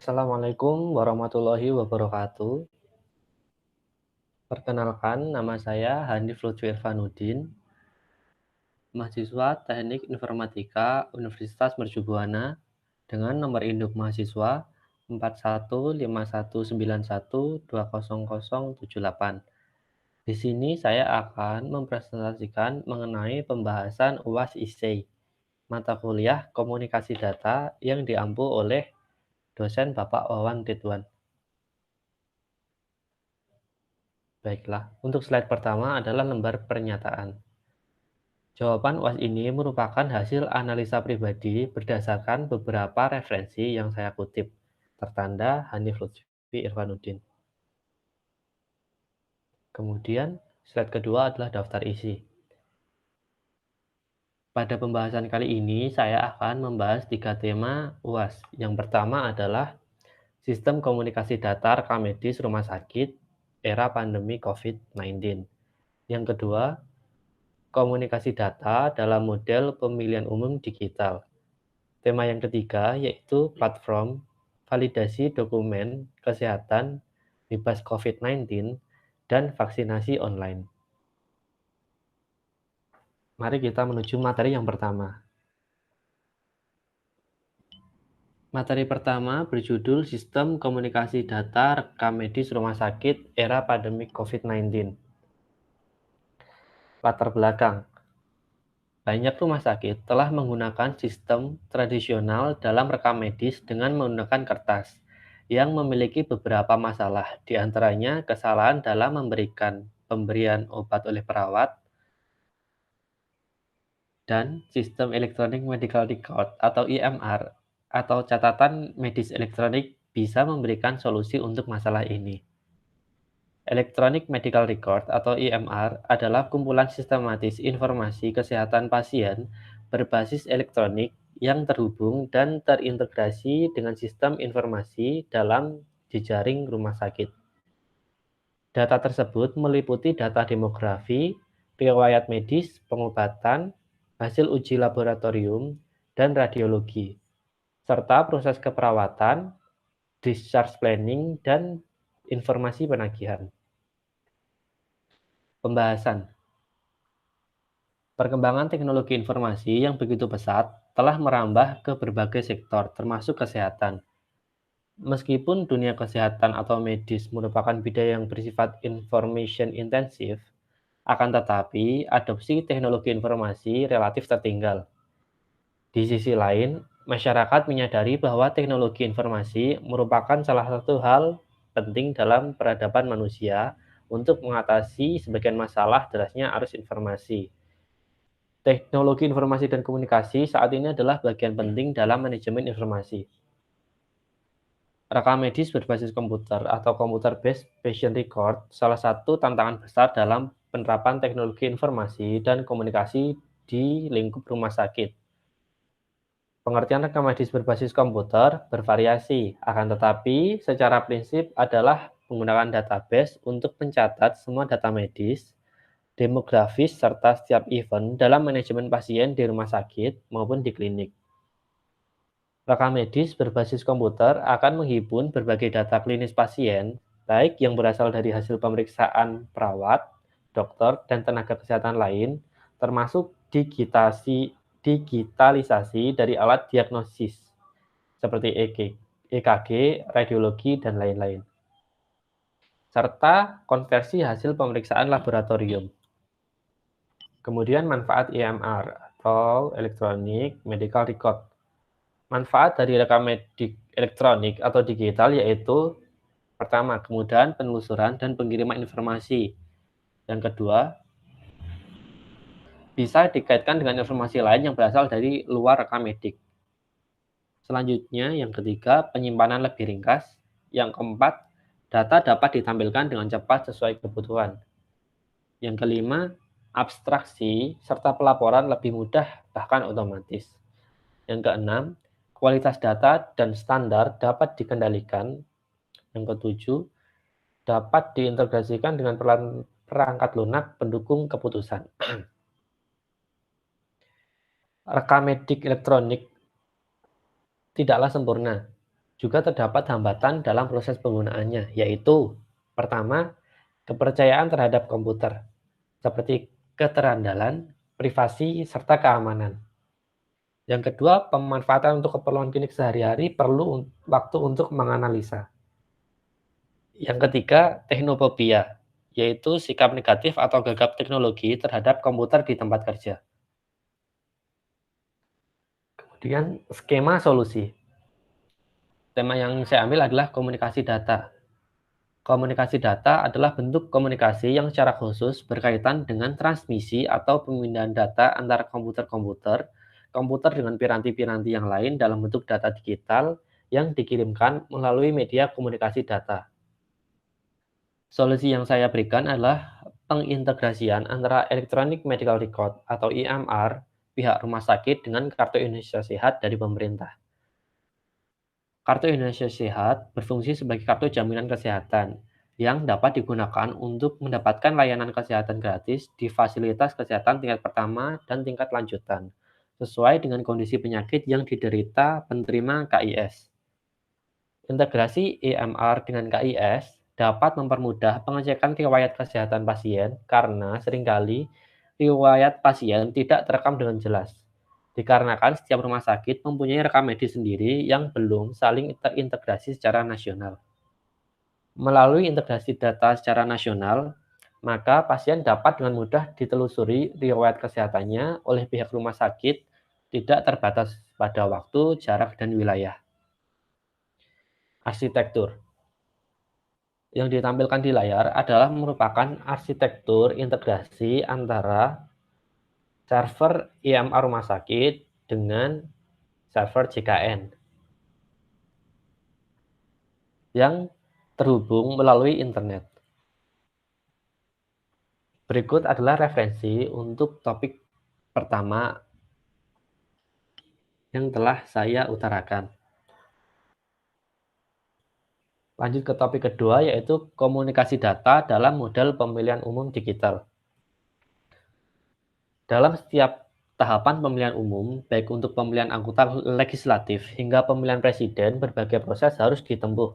Assalamualaikum warahmatullahi wabarakatuh. Perkenalkan, nama saya Hanif Lutfi Irfanuddin, mahasiswa Teknik Informatika Universitas Mercubuana dengan nomor induk mahasiswa 415191200078. Di sini saya akan mempresentasikan mengenai pembahasan UAS ISEI, mata kuliah komunikasi data yang diampu oleh dosen Bapak Wawan Ridwan. Baiklah, untuk slide pertama adalah lembar pernyataan. Jawaban UAS ini merupakan hasil analisa pribadi berdasarkan beberapa referensi yang saya kutip. Tertanda Hanif Lutfi Irfanuddin. Kemudian, slide kedua adalah daftar isi. Pada pembahasan kali ini, saya akan membahas 3 tema UAS. Yang pertama adalah sistem komunikasi data rekam medis rumah sakit era pandemi COVID-19. Yang kedua, komunikasi data dalam model pemilihan umum digital. Tema yang ketiga yaitu platform validasi dokumen kesehatan bebas COVID-19 dan vaksinasi online. Mari kita menuju materi yang pertama. Materi pertama berjudul Sistem Komunikasi Data Rekam Medis Rumah Sakit Era Pandemi COVID-19. Latar belakang. Banyak rumah sakit telah menggunakan sistem tradisional dalam rekam medis dengan menggunakan kertas, yang memiliki beberapa masalah, di antaranya kesalahan dalam memberikan pemberian obat oleh perawat, dan sistem Electronic Medical Record atau EMR atau catatan medis elektronik bisa memberikan solusi untuk masalah ini. Electronic Medical Record atau EMR adalah kumpulan sistematis informasi kesehatan pasien berbasis elektronik yang terhubung dan terintegrasi dengan sistem informasi dalam jejaring rumah sakit. Data tersebut meliputi data demografi, riwayat medis, pengobatan, hasil uji laboratorium, dan radiologi, serta proses keperawatan, discharge planning, dan informasi penagihan. Pembahasan. Perkembangan teknologi informasi yang begitu pesat telah merambah ke berbagai sektor, termasuk kesehatan. Meskipun dunia kesehatan atau medis merupakan bidang yang bersifat information intensif, akan tetapi adopsi teknologi informasi relatif tertinggal. Di sisi lain, masyarakat menyadari bahwa teknologi informasi merupakan salah satu hal penting dalam peradaban manusia untuk mengatasi sebagian masalah derasnya arus informasi. Teknologi informasi dan komunikasi saat ini adalah bagian penting dalam manajemen informasi. Rekam medis berbasis komputer atau computer-based patient record salah satu tantangan besar dalam penerapan teknologi informasi dan komunikasi di lingkup rumah sakit. Pengertian rekam medis berbasis komputer bervariasi, akan tetapi secara prinsip adalah menggunakan database untuk mencatat semua data medis, demografis, serta setiap event dalam manajemen pasien di rumah sakit maupun di klinik. Rekam medis berbasis komputer akan menghimpun berbagai data klinis pasien, baik yang berasal dari hasil pemeriksaan perawat, dokter, dan tenaga kesehatan lain, termasuk digitalisasi dari alat diagnosis, seperti EKG, radiologi, dan lain-lain, serta konversi hasil pemeriksaan laboratorium. Kemudian manfaat EMR atau Electronic Medical Record. Manfaat dari rekam medik elektronik atau digital yaitu pertama, kemudahan penelusuran dan pengiriman informasi. Yang kedua, bisa dikaitkan dengan informasi lain yang berasal dari luar rekam medik. Selanjutnya, yang ketiga, penyimpanan lebih ringkas. Yang keempat, data dapat ditampilkan dengan cepat sesuai kebutuhan. Yang kelima, abstraksi serta pelaporan lebih mudah bahkan otomatis. Yang keenam, kualitas data dan standar dapat dikendalikan. Yang ketujuh, dapat diintegrasikan dengan perangkat lunak pendukung keputusan. Rekam medik elektronik tidaklah sempurna. Juga terdapat hambatan dalam proses penggunaannya, yaitu pertama, kepercayaan terhadap komputer, seperti keterandalan, privasi, serta keamanan. Yang kedua, pemanfaatan untuk keperluan klinik sehari-hari perlu waktu untuk menganalisa. Yang ketiga, teknofobia, yaitu sikap negatif atau gagap teknologi terhadap komputer di tempat kerja. Kemudian, skema solusi. Tema yang saya ambil adalah komunikasi data. Komunikasi data adalah bentuk komunikasi yang secara khusus berkaitan dengan transmisi atau pemindahan data antara komputer-komputer, komputer dengan piranti-piranti yang lain dalam bentuk data digital yang dikirimkan melalui media komunikasi data. Solusi yang saya berikan adalah pengintegrasian antara Electronic Medical Record atau EMR pihak rumah sakit dengan Kartu Indonesia Sehat dari pemerintah. Kartu Indonesia Sehat berfungsi sebagai kartu jaminan kesehatan yang dapat digunakan untuk mendapatkan layanan kesehatan gratis di fasilitas kesehatan tingkat pertama dan tingkat lanjutan, sesuai dengan kondisi penyakit yang diderita penerima KIS. Integrasi EMR dengan KIS dapat mempermudah pengecekan riwayat kesehatan pasien karena seringkali riwayat pasien tidak terekam dengan jelas. Dikarenakan setiap rumah sakit mempunyai rekam medis sendiri yang belum saling terintegrasi secara nasional. Melalui integrasi data secara nasional, maka pasien dapat dengan mudah ditelusuri riwayat kesehatannya oleh pihak rumah sakit, tidak terbatas pada waktu, jarak, dan wilayah. Arsitektur yang ditampilkan di layar adalah merupakan arsitektur integrasi antara server EMR rumah sakit dengan server JKN yang terhubung melalui internet. Berikut adalah referensi untuk topik pertama yang telah saya utarakan. Lanjut ke topik kedua, yaitu komunikasi data dalam model pemilihan umum digital. Dalam setiap tahapan pemilihan umum, baik untuk pemilihan anggota legislatif hingga pemilihan presiden, berbagai proses harus ditempuh.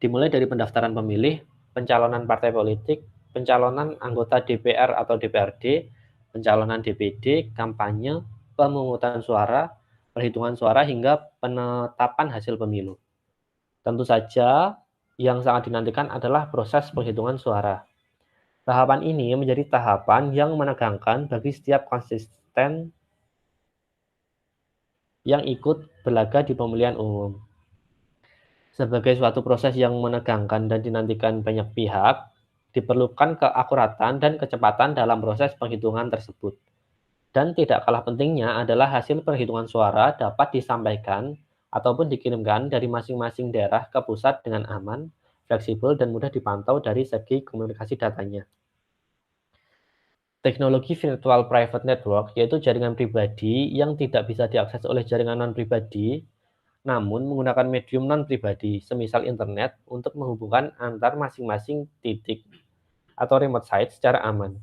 Dimulai dari pendaftaran pemilih, pencalonan partai politik, pencalonan anggota DPR atau DPRD, pencalonan DPD, kampanye, pemungutan suara, perhitungan suara, hingga penetapan hasil pemilu. Tentu saja, yang sangat dinantikan adalah proses penghitungan suara. Tahapan ini menjadi tahapan yang menegangkan bagi setiap konsisten yang ikut berlaga di pemilihan umum. Sebagai suatu proses yang menegangkan dan dinantikan banyak pihak, diperlukan keakuratan dan kecepatan dalam proses penghitungan tersebut. Dan tidak kalah pentingnya adalah hasil perhitungan suara dapat disampaikan ataupun dikirimkan dari masing-masing daerah ke pusat dengan aman, fleksibel, dan mudah dipantau dari segi komunikasi datanya. Teknologi virtual private network yaitu jaringan pribadi yang tidak bisa diakses oleh jaringan non-pribadi, namun menggunakan medium non-pribadi, semisal internet, untuk menghubungkan antar masing-masing titik atau remote site secara aman.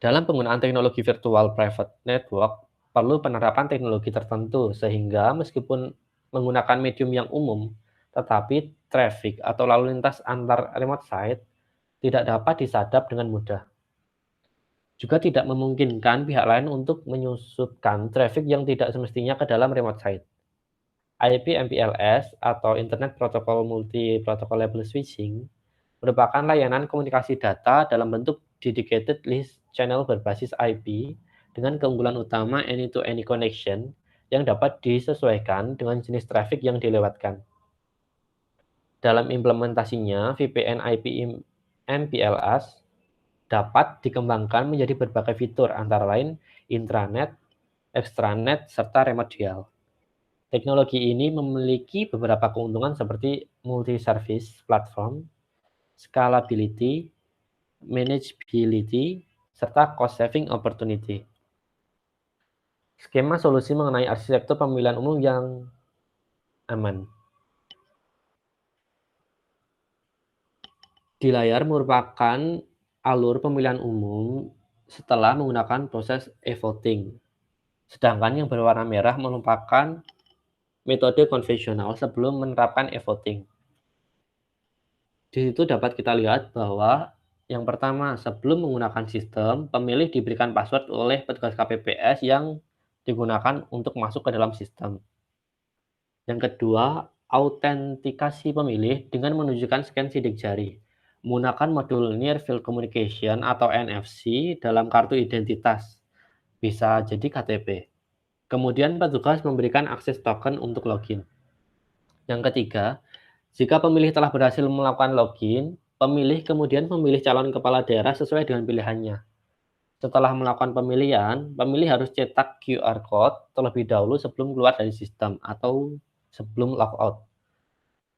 Dalam penggunaan teknologi virtual private network, perlu penerapan teknologi tertentu, sehingga meskipun menggunakan medium yang umum, tetapi traffic atau lalu lintas antar remote site tidak dapat disadap dengan mudah. Juga tidak memungkinkan pihak lain untuk menyusupkan traffic yang tidak semestinya ke dalam remote site. IP/MPLS atau Internet Protocol Multi Protocol Label Switching merupakan layanan komunikasi data dalam bentuk dedicated list channel berbasis IP dengan keunggulan utama any-to-any connection yang dapat disesuaikan dengan jenis traffic yang dilewatkan. Dalam implementasinya, VPN IP MPLS dapat dikembangkan menjadi berbagai fitur, antara lain intranet, extranet, serta remote dial. Teknologi ini memiliki beberapa keuntungan seperti multi-service platform, scalability, manageability, serta cost-saving opportunity. Skema solusi mengenai arsitektur pemilihan umum yang aman. Di layar merupakan alur pemilihan umum setelah menggunakan proses e-voting. Sedangkan yang berwarna merah merupakan metode konvensional sebelum menerapkan e-voting. Di situ dapat kita lihat bahwa yang pertama, sebelum menggunakan sistem, pemilih diberikan password oleh petugas KPPS yang digunakan untuk masuk ke dalam sistem. Yang kedua, autentikasi pemilih dengan menunjukkan scan sidik jari. Menggunakan modul Near Field Communication atau NFC dalam kartu identitas, bisa jadi KTP. Kemudian petugas memberikan akses token untuk login. Yang ketiga, jika pemilih telah berhasil melakukan login, pemilih kemudian memilih calon kepala daerah sesuai dengan pilihannya. Setelah melakukan pemilihan, pemilih harus cetak QR Code terlebih dahulu sebelum keluar dari sistem atau sebelum logout.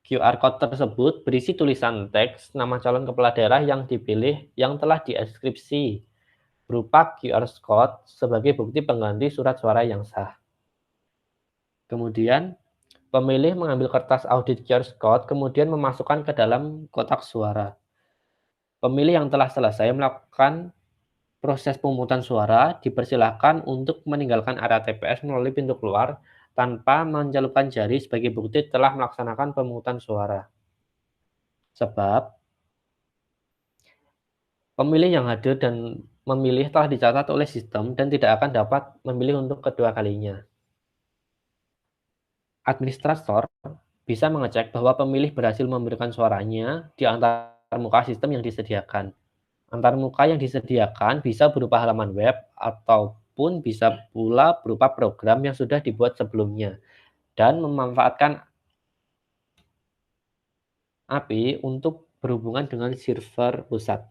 QR Code tersebut berisi tulisan teks nama calon kepala daerah yang dipilih yang telah diinskripsi berupa QR Code sebagai bukti pengganti surat suara yang sah. Kemudian, pemilih mengambil kertas audit QR Code kemudian memasukkan ke dalam kotak suara. Pemilih yang telah selesai melakukan proses pemungutan suara dipersilakan untuk meninggalkan area TPS melalui pintu keluar tanpa mencelupkan jari sebagai bukti telah melaksanakan pemungutan suara. Sebab pemilih yang hadir dan memilih telah dicatat oleh sistem dan tidak akan dapat memilih untuk kedua kalinya. Administrator bisa mengecek bahwa pemilih berhasil memberikan suaranya di antar muka sistem yang disediakan. Antarmuka yang disediakan bisa berupa halaman web ataupun bisa pula berupa program yang sudah dibuat sebelumnya dan memanfaatkan API untuk berhubungan dengan server pusat.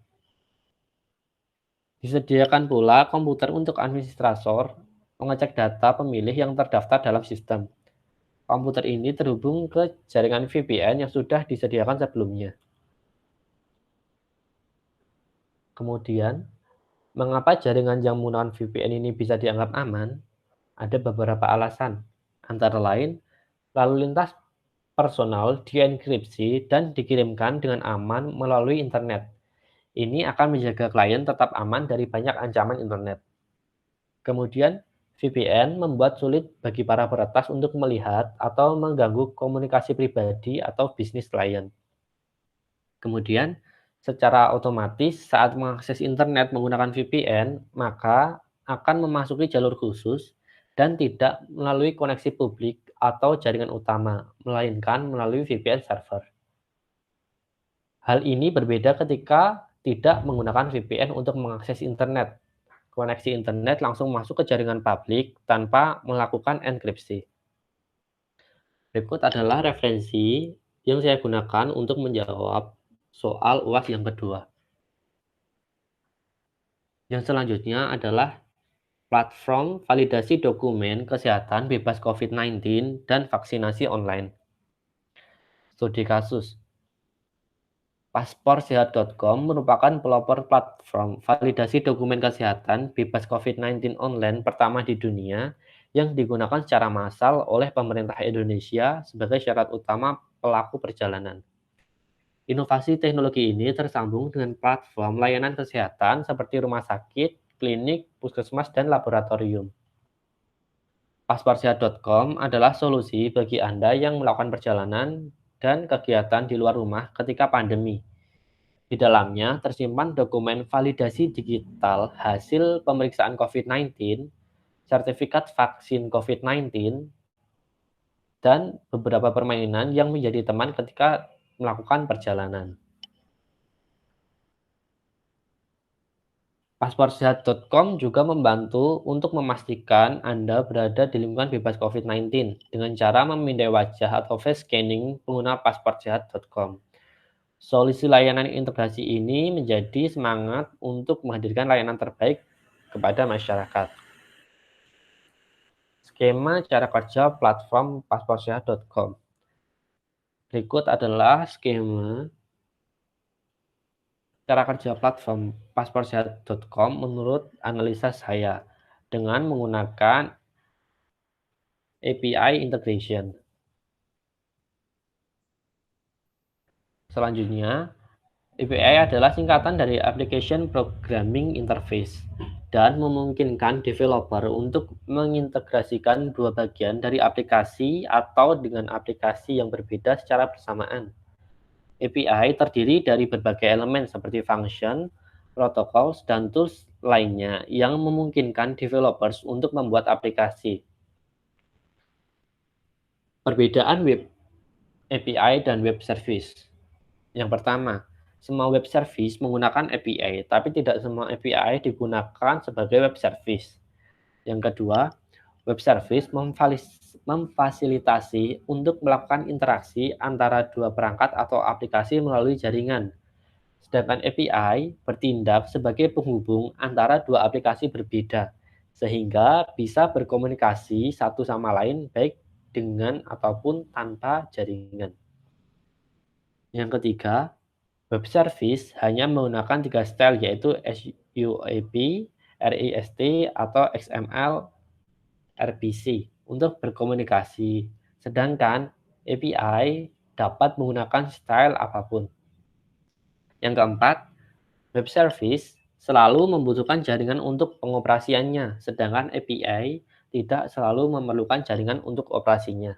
Disediakan pula komputer untuk administrator mengecek data pemilih yang terdaftar dalam sistem. Komputer ini terhubung ke jaringan VPN yang sudah disediakan sebelumnya. Kemudian, mengapa jaringan yang menggunakan VPN ini bisa dianggap aman? Ada beberapa alasan, antara lain lalu lintas personal dienkripsi dan dikirimkan dengan aman melalui internet. Ini akan menjaga klien tetap aman dari banyak ancaman internet. Kemudian, VPN membuat sulit bagi para peretas untuk melihat atau mengganggu komunikasi pribadi atau bisnis klien. Kemudian, secara otomatis saat mengakses internet menggunakan VPN, maka akan memasuki jalur khusus dan tidak melalui koneksi publik atau jaringan utama, melainkan melalui VPN server. Hal ini berbeda ketika tidak menggunakan VPN untuk mengakses internet. Koneksi internet langsung masuk ke jaringan publik tanpa melakukan enkripsi. Berikut adalah referensi yang saya gunakan untuk menjawab soal UAS yang kedua. Yang selanjutnya adalah platform validasi dokumen kesehatan bebas COVID-19 dan vaksinasi online. Studi kasus. Pasporsehat.com merupakan pelopor platform validasi dokumen kesehatan bebas COVID-19 online pertama di dunia yang digunakan secara massal oleh pemerintah Indonesia sebagai syarat utama pelaku perjalanan. Inovasi teknologi ini tersambung dengan platform layanan kesehatan seperti rumah sakit, klinik, puskesmas, dan laboratorium. Pasporsehat.com adalah solusi bagi Anda yang melakukan perjalanan dan kegiatan di luar rumah ketika pandemi. Di dalamnya tersimpan dokumen validasi digital hasil pemeriksaan COVID-19, sertifikat vaksin COVID-19, dan beberapa permainan yang menjadi teman ketika melakukan perjalanan. Pasporsehat.com juga membantu untuk memastikan Anda berada di lingkungan bebas COVID-19 dengan cara memindai wajah atau face scanning pengguna pasporsehat.com. Solusi layanan integrasi ini menjadi semangat untuk menghadirkan layanan terbaik kepada masyarakat. Skema cara kerja platform pasporsehat.com. Berikut adalah skema cara kerja platform pasporsehat.com menurut analisa saya dengan menggunakan API integration. Selanjutnya, API adalah singkatan dari Application Programming Interface. dan memungkinkan developer untuk mengintegrasikan dua bagian dari aplikasi atau dengan aplikasi yang berbeda secara bersamaan. API terdiri dari berbagai elemen seperti function, protocols, dan tools lainnya yang memungkinkan developers untuk membuat aplikasi. Perbedaan web API dan web service. Yang pertama, semua web service menggunakan API, tapi tidak semua API digunakan sebagai web service. Yang kedua, web service memfasilitasi untuk melakukan interaksi antara dua perangkat atau aplikasi melalui jaringan. Sedangkan API bertindak sebagai penghubung antara dua aplikasi berbeda, sehingga bisa berkomunikasi satu sama lain baik dengan ataupun tanpa jaringan. Yang ketiga, web service hanya menggunakan tiga style yaitu SUAP, REST, atau XML RPC untuk berkomunikasi, sedangkan API dapat menggunakan style apapun. Yang keempat, web service selalu membutuhkan jaringan untuk pengoperasiannya, sedangkan API tidak selalu memerlukan jaringan untuk operasinya.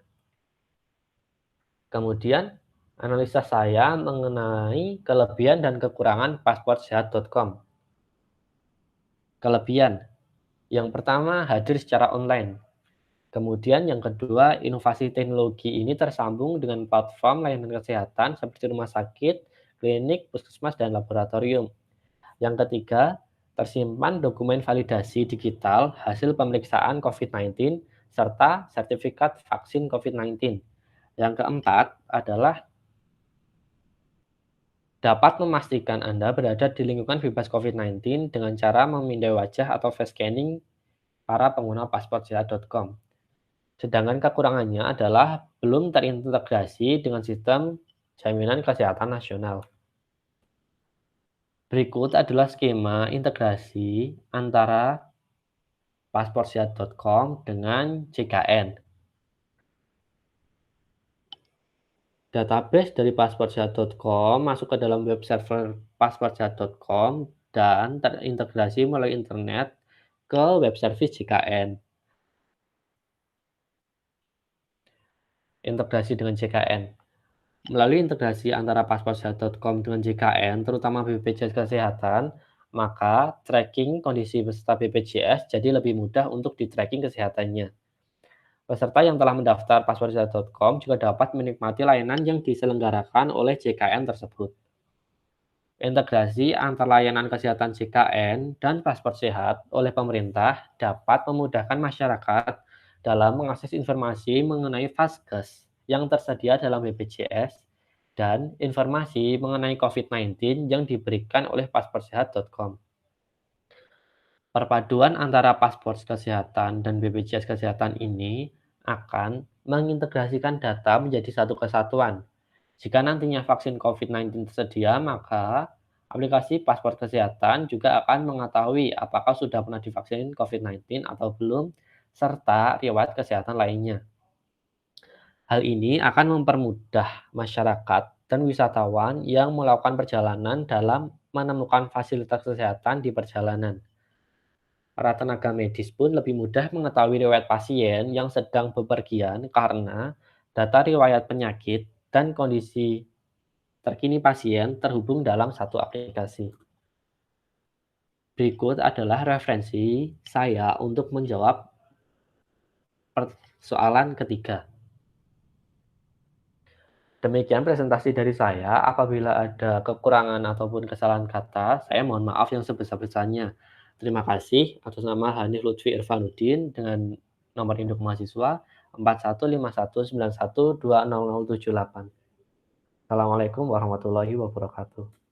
Kemudian, analisa saya mengenai kelebihan dan kekurangan pasportsehat.com. Kelebihan, yang pertama hadir secara online. Kemudian yang kedua, inovasi teknologi ini tersambung dengan platform layanan kesehatan seperti rumah sakit, klinik, puskesmas, dan laboratorium. Yang ketiga, tersimpan dokumen validasi digital hasil pemeriksaan COVID-19 serta sertifikat vaksin COVID-19. Yang keempat adalah dapat memastikan Anda berada di lingkungan bebas COVID-19 dengan cara memindai wajah atau face scanning para pengguna pasportsehat.com. Sedangkan kekurangannya adalah belum terintegrasi dengan sistem jaminan kesehatan nasional. Berikut adalah skema integrasi antara pasportsehat.com dengan JKN. Database dari pasportsehat.com masuk ke dalam web server pasportsehat.com dan terintegrasi melalui internet ke web service JKN. Integrasi dengan JKN. Melalui integrasi antara pasportsehat.com dengan JKN, terutama BPJS Kesehatan, maka tracking kondisi peserta BPJS jadi lebih mudah untuk di-tracking kesehatannya. Peserta yang telah mendaftar pasportsehat.com juga dapat menikmati layanan yang diselenggarakan oleh JKN tersebut. Integrasi antara layanan kesehatan JKN dan paspor sehat oleh pemerintah dapat memudahkan masyarakat dalam mengakses informasi mengenai Vaskes yang tersedia dalam BPJS dan informasi mengenai COVID-19 yang diberikan oleh pasportsehat.com. Perpaduan antara paspor kesehatan dan BPJS Kesehatan ini akan mengintegrasikan data menjadi satu kesatuan. Jika nantinya vaksin COVID-19 tersedia, maka aplikasi paspor kesehatan juga akan mengetahui apakah sudah pernah divaksin COVID-19 atau belum, serta riwayat kesehatan lainnya. Hal ini akan mempermudah masyarakat dan wisatawan yang melakukan perjalanan dalam menemukan fasilitas kesehatan di perjalanan. Para tenaga medis pun lebih mudah mengetahui riwayat pasien yang sedang bepergian karena data riwayat penyakit dan kondisi terkini pasien terhubung dalam satu aplikasi. Berikut adalah referensi saya untuk menjawab persoalan ketiga. Demikian presentasi dari saya. Apabila ada kekurangan ataupun kesalahan kata, saya mohon maaf yang sebesar-besarnya. Terima kasih atas nama Hanif Lutfi Irfanuddin dengan nomor induk mahasiswa 415191200078. Assalamualaikum warahmatullahi wabarakatuh.